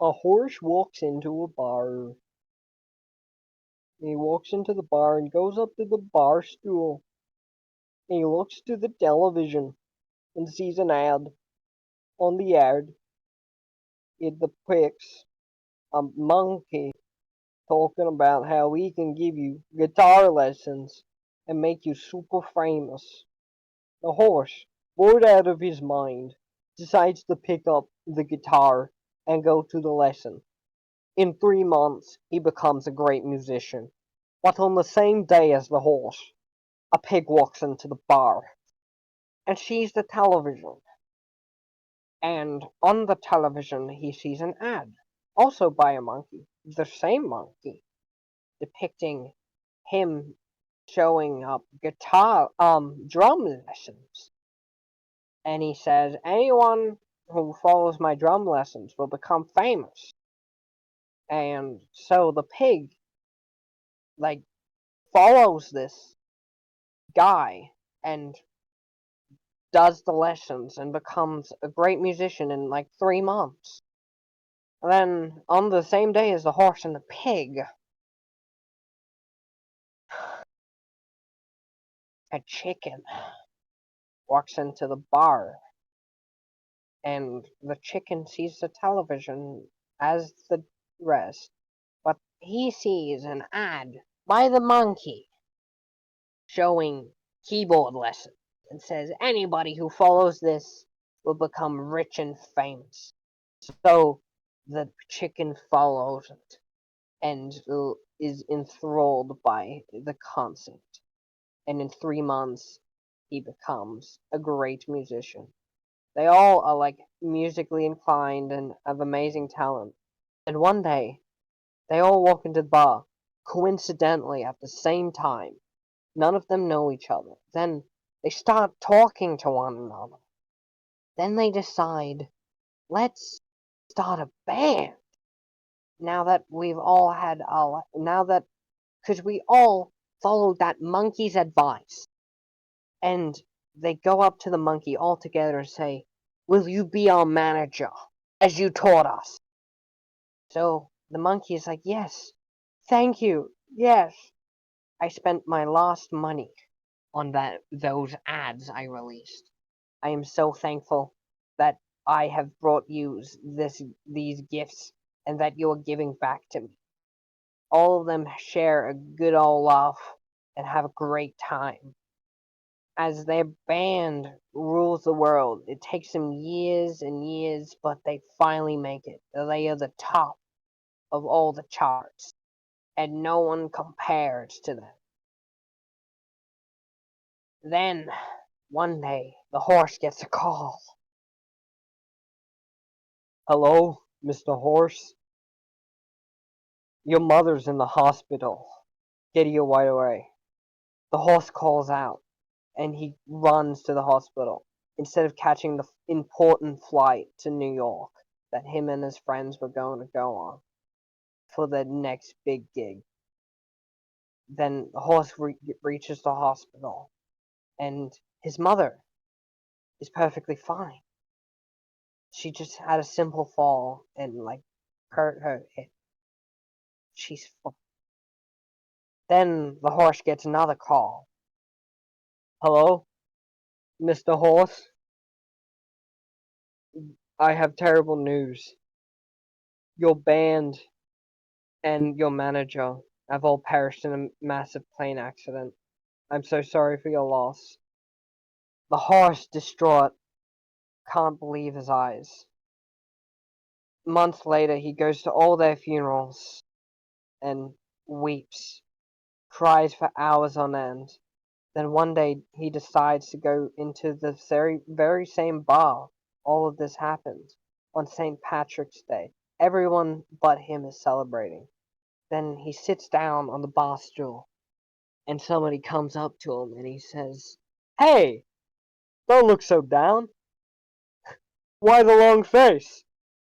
A horse walks into a bar. He walks into the bar and goes up to the bar stool. He looks to the television and sees an ad. On the ad, it depicts a monkey talking about how he can give you guitar lessons and make you super famous. The horse, bored out of his mind, decides to pick up the guitar and go to the lesson. In 3 months, he becomes a great musician. But on the same day as the horse, a pig walks into the bar and sees the television. And on the television, he sees an ad, also by a monkey, the same monkey, depicting him showing up drum lessons. And he says, anyone who follows my drum lessons will become famous. And so the pig, like, follows this guy and does the lessons and becomes a great musician in like 3 months. And then on the same day as the horse and the pig, a chicken walks into the bar, and the chicken sees the television as the rest, but he sees an ad by the monkey showing keyboard lessons and says anybody who follows this will become rich and famous. So the chicken follows it and is enthralled by the concept. And in 3 months, he becomes a great musician. They all are like musically inclined and have amazing talent. And one day, they all walk into the bar, coincidentally at the same time. None of them know each other. Then they start talking to one another. Then they decide, let's start a band. Now that we've all had our, now that, because we all followed that monkey's advice. And they go up to the monkey all together and say, will you be our manager, as you taught us? So the monkey is like, yes, thank you, yes. I spent my last money on those ads I released. I am so thankful that I have brought you these gifts and that you are giving back to me. All of them share a good old laugh and have a great time. As their band rules the world, it takes them years and years, but they finally make it. They are the top of all the charts, and no one compares to them. Then, one day, the horse gets a call. Hello, Mr. Horse? Your mother's in the hospital. Get here right away. The horse calls out, and he runs to the hospital instead of catching the important flight to New York that him and his friends were going to go on for the next big gig. Then the horse reaches the hospital, and his mother is perfectly fine. She just had a simple fall and like hurt her hip. She's fine. Then the horse gets another call. Hello, Mr. Horse? I have terrible news. Your band and your manager have all perished in a massive plane accident. I'm so sorry for your loss. The horse, distraught, can't believe his eyes. Months later, he goes to all their funerals and weeps, cries for hours on end. Then one day he decides to go into the very same bar all of this happened on St. Patrick's Day. Everyone but him is celebrating. Then he sits down on the bar stool, and somebody comes up to him and he says, hey, don't look so down. Why the long face?